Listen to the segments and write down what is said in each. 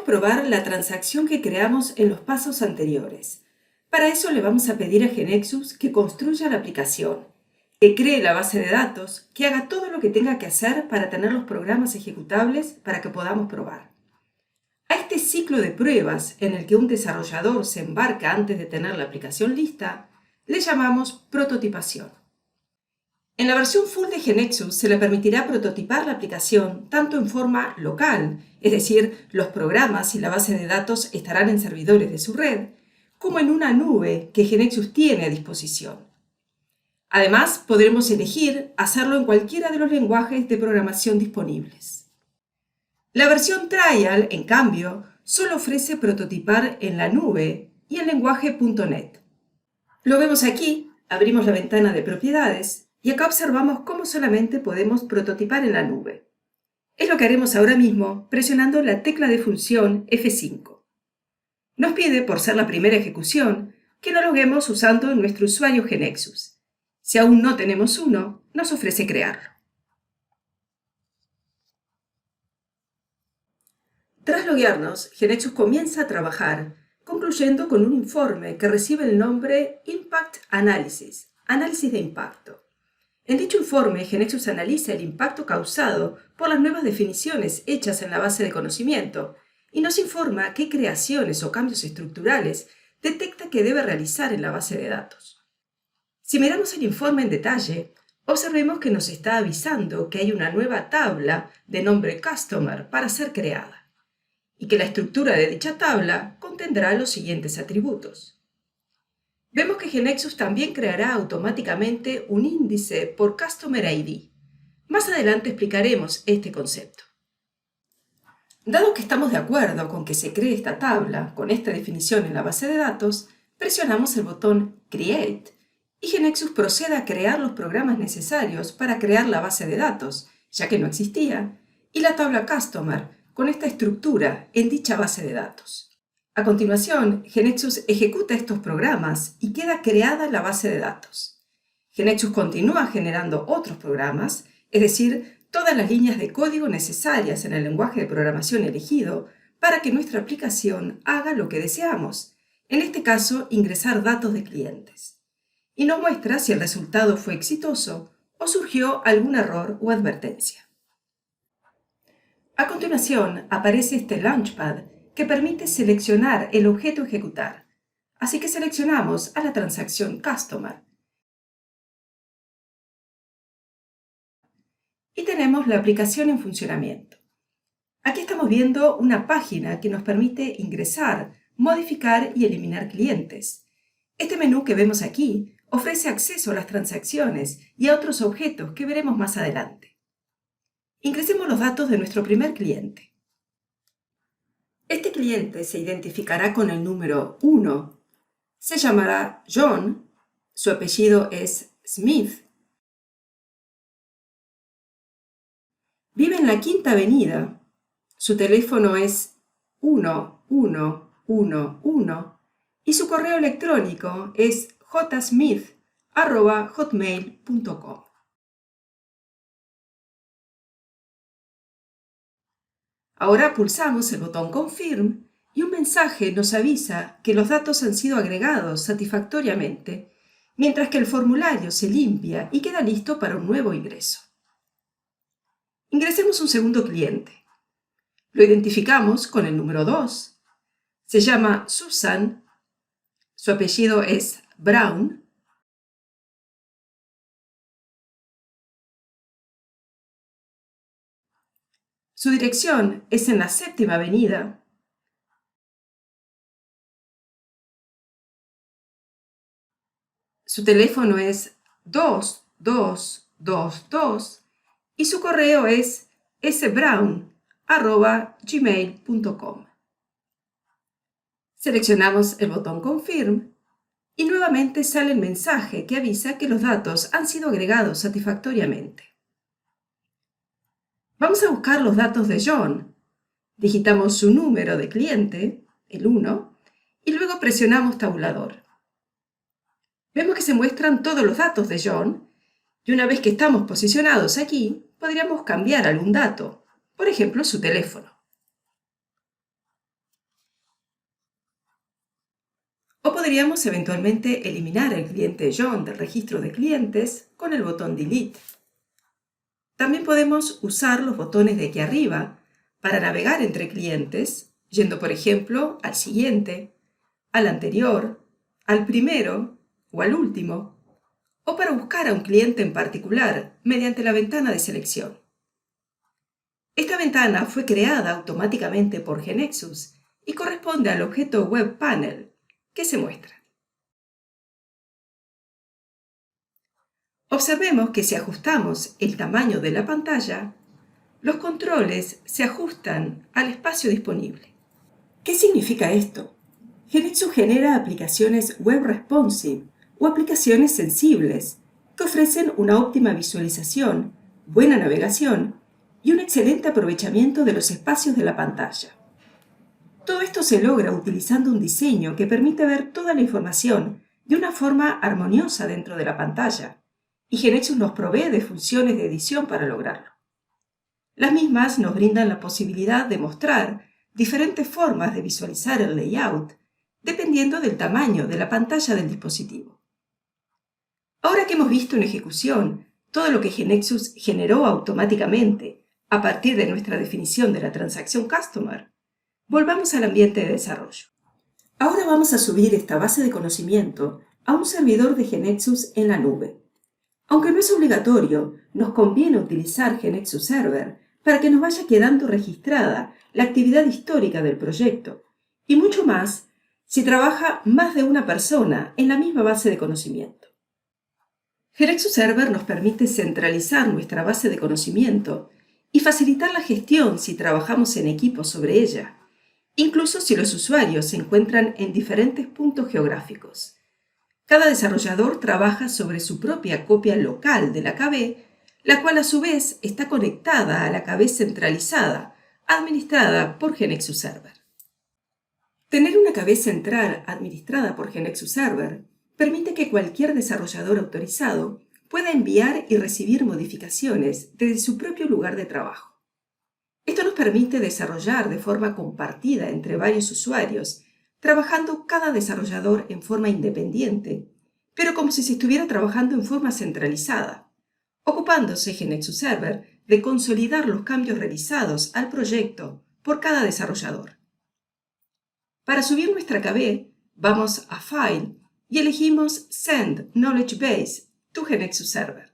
Queremos probar la transacción que creamos en los pasos anteriores. Para eso le vamos a pedir a GeneXus que construya la aplicación, que cree la base de datos, que haga todo lo que tenga que hacer para tener los programas ejecutables para que podamos probar. A este ciclo de pruebas en el que un desarrollador se embarca antes de tener la aplicación lista, le llamamos prototipación. En la versión full de GeneXus se le permitirá prototipar la aplicación tanto en forma local, es decir, los programas y la base de datos estarán en servidores de su red, como en una nube que GeneXus tiene a disposición. Además, podremos elegir hacerlo en cualquiera de los lenguajes de programación disponibles. La versión Trial, en cambio, solo ofrece prototipar en la nube y en lenguaje .NET. Lo vemos aquí, abrimos la ventana de propiedades y acá observamos cómo solamente podemos prototipar en la nube. Es lo que haremos ahora mismo presionando la tecla de función F5. Nos pide, por ser la primera ejecución, que nos loguemos usando nuestro usuario GeneXus. Si aún no tenemos uno, nos ofrece crearlo. Tras loguearnos, GeneXus comienza a trabajar, concluyendo con un informe que recibe el nombre Impact Analysis, análisis de impacto. En dicho informe, GeneXus analiza el impacto causado por las nuevas definiciones hechas en la base de conocimiento y nos informa qué creaciones o cambios estructurales detecta que debe realizar en la base de datos. Si miramos el informe en detalle, observemos que nos está avisando que hay una nueva tabla de nombre Customer para ser creada y que la estructura de dicha tabla contendrá los siguientes atributos. Vemos que GeneXus también creará automáticamente un índice por Customer ID. Más adelante explicaremos este concepto. Dado que estamos de acuerdo con que se cree esta tabla con esta definición en la base de datos, presionamos el botón Create y GeneXus procede a crear los programas necesarios para crear la base de datos, ya que no existía, y la tabla Customer con esta estructura en dicha base de datos. A continuación, GeneXus ejecuta estos programas y queda creada la base de datos. GeneXus continúa generando otros programas, es decir, todas las líneas de código necesarias en el lenguaje de programación elegido para que nuestra aplicación haga lo que deseamos, en este caso ingresar datos de clientes. Y nos muestra si el resultado fue exitoso o surgió algún error o advertencia. A continuación aparece este Launchpad que permite seleccionar el objeto a ejecutar. Así que seleccionamos a la transacción Customer. Y tenemos la aplicación en funcionamiento. Aquí estamos viendo una página que nos permite ingresar, modificar y eliminar clientes. Este menú que vemos aquí ofrece acceso a las transacciones y a otros objetos que veremos más adelante. Ingresemos los datos de nuestro primer cliente. Este cliente se identificará con el número 1, se llamará John, su apellido es Smith, vive en la Quinta Avenida, su teléfono es 1111 y su correo electrónico es jsmith@hotmail.com. Ahora pulsamos el botón Confirm y un mensaje nos avisa que los datos han sido agregados satisfactoriamente, mientras que el formulario se limpia y queda listo para un nuevo ingreso. Ingresemos un segundo cliente. Lo identificamos con el número 2. Se llama Susan, su apellido es Brown, su dirección es en la Séptima Avenida. Su teléfono es 2222 y su correo es sbrown@gmail.com. Seleccionamos el botón Confirm y nuevamente sale el mensaje que avisa que los datos han sido agregados satisfactoriamente. Vamos a buscar los datos de John. Digitamos su número de cliente, el 1, y luego presionamos tabulador. Vemos que se muestran todos los datos de John, y una vez que estamos posicionados aquí, podríamos cambiar algún dato, por ejemplo su teléfono. O podríamos eventualmente eliminar el cliente John del registro de clientes con el botón Delete. También podemos usar los botones de aquí arriba para navegar entre clientes, yendo por ejemplo al siguiente, al anterior, al primero o al último, o para buscar a un cliente en particular mediante la ventana de selección. Esta ventana fue creada automáticamente por GeneXus y corresponde al objeto Web Panel que se muestra. Observemos que si ajustamos el tamaño de la pantalla, los controles se ajustan al espacio disponible. ¿Qué significa esto? GeneXus genera aplicaciones web responsive o aplicaciones sensibles que ofrecen una óptima visualización, buena navegación y un excelente aprovechamiento de los espacios de la pantalla. Todo esto se logra utilizando un diseño que permite ver toda la información de una forma armoniosa dentro de la pantalla, y GeneXus nos provee de funciones de edición para lograrlo. Las mismas nos brindan la posibilidad de mostrar diferentes formas de visualizar el layout, dependiendo del tamaño de la pantalla del dispositivo. Ahora que hemos visto en ejecución todo lo que GeneXus generó automáticamente a partir de nuestra definición de la transacción Customer, volvamos al ambiente de desarrollo. Ahora vamos a subir esta base de conocimiento a un servidor de GeneXus en la nube. Aunque no es obligatorio, nos conviene utilizar GeneXus Server para que nos vaya quedando registrada la actividad histórica del proyecto, y mucho más si trabaja más de una persona en la misma base de conocimiento. GeneXus Server nos permite centralizar nuestra base de conocimiento y facilitar la gestión si trabajamos en equipo sobre ella, incluso si los usuarios se encuentran en diferentes puntos geográficos. Cada desarrollador trabaja sobre su propia copia local de la KB, la cual a su vez está conectada a la KB centralizada, administrada por GeneXus Server. Tener una KB central administrada por GeneXus Server permite que cualquier desarrollador autorizado pueda enviar y recibir modificaciones desde su propio lugar de trabajo. Esto nos permite desarrollar de forma compartida entre varios usuarios, trabajando cada desarrollador en forma independiente, pero como si se estuviera trabajando en forma centralizada, ocupándose GeneXus Server de consolidar los cambios realizados al proyecto por cada desarrollador. Para subir nuestra KB, vamos a File y elegimos Send Knowledge Base to GeneXus Server.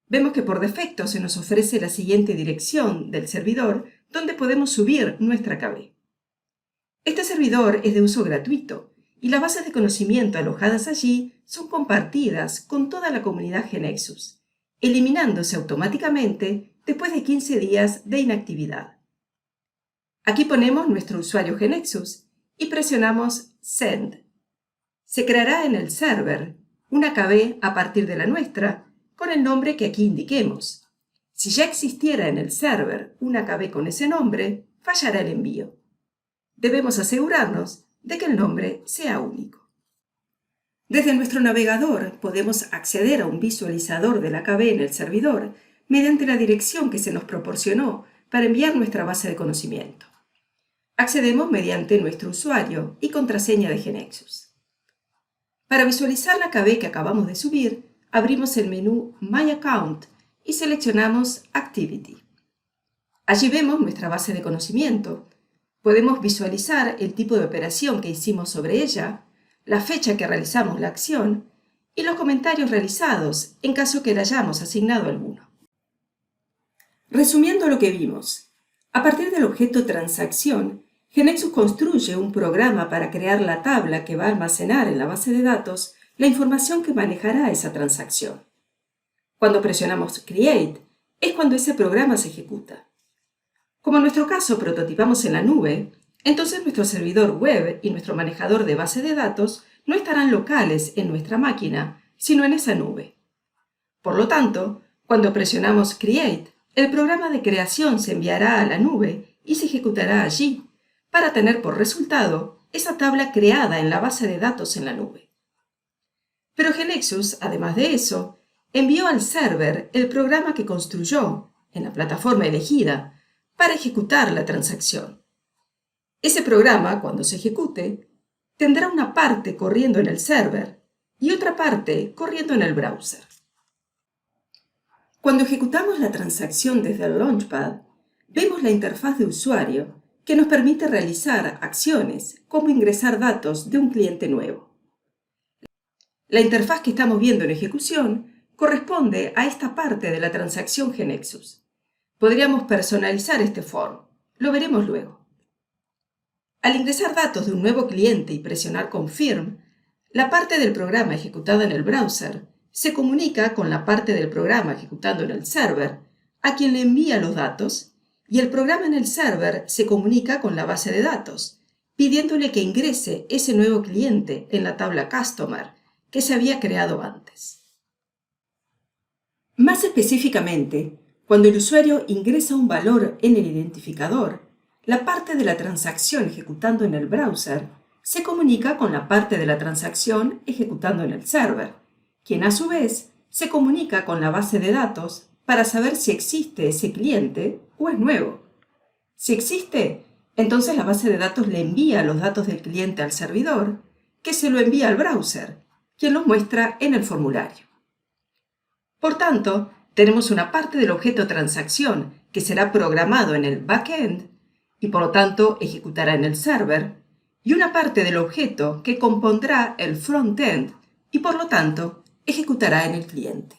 Vemos que por defecto se nos ofrece la siguiente dirección del servidor donde podemos subir nuestra KB. Este servidor es de uso gratuito y las bases de conocimiento alojadas allí son compartidas con toda la comunidad GeneXus, eliminándose automáticamente después de 15 días de inactividad. Aquí ponemos nuestro usuario GeneXus y presionamos Send. Se creará en el server una KB a partir de la nuestra con el nombre que aquí indiquemos. Si ya existiera en el server una KB con ese nombre, fallará el envío. Debemos asegurarnos de que el nombre sea único. Desde nuestro navegador podemos acceder a un visualizador de la KB en el servidor mediante la dirección que se nos proporcionó para enviar nuestra base de conocimiento. Accedemos mediante nuestro usuario y contraseña de GeneXus. Para visualizar la KB que acabamos de subir, abrimos el menú My Account y seleccionamos Activity. Allí vemos nuestra base de conocimiento. Podemos visualizar el tipo de operación que hicimos sobre ella, la fecha que realizamos la acción y los comentarios realizados en caso que le hayamos asignado alguno. Resumiendo lo que vimos, a partir del objeto transacción, GeneXus construye un programa para crear la tabla que va a almacenar en la base de datos la información que manejará esa transacción. Cuando presionamos Create, es cuando ese programa se ejecuta. Como en nuestro caso prototipamos en la nube, entonces nuestro servidor web y nuestro manejador de base de datos no estarán locales en nuestra máquina, sino en esa nube. Por lo tanto, cuando presionamos Create, el programa de creación se enviará a la nube y se ejecutará allí, para tener por resultado esa tabla creada en la base de datos en la nube. Pero GeneXus, además de eso, envió al server el programa que construyó, en la plataforma elegida, para ejecutar la transacción. Ese programa, cuando se ejecute, tendrá una parte corriendo en el server y otra parte corriendo en el browser. Cuando ejecutamos la transacción desde el Launchpad, vemos la interfaz de usuario que nos permite realizar acciones como ingresar datos de un cliente nuevo. La interfaz que estamos viendo en ejecución corresponde a esta parte de la transacción GeneXus. Podríamos personalizar este form. Lo veremos luego. Al ingresar datos de un nuevo cliente y presionar Confirm, la parte del programa ejecutada en el browser se comunica con la parte del programa ejecutando en el server, a quien le envía los datos, y el programa en el server se comunica con la base de datos, pidiéndole que ingrese ese nuevo cliente en la tabla Customer que se había creado antes. Más específicamente, cuando el usuario ingresa un valor en el identificador, la parte de la transacción ejecutando en el browser se comunica con la parte de la transacción ejecutando en el server, quien a su vez se comunica con la base de datos para saber si existe ese cliente o es nuevo. Si existe, entonces la base de datos le envía los datos del cliente al servidor, que se lo envía al browser, quien los muestra en el formulario. Por tanto, tenemos una parte del objeto transacción que será programado en el backend y por lo tanto ejecutará en el server, y una parte del objeto que compondrá el frontend y por lo tanto ejecutará en el cliente.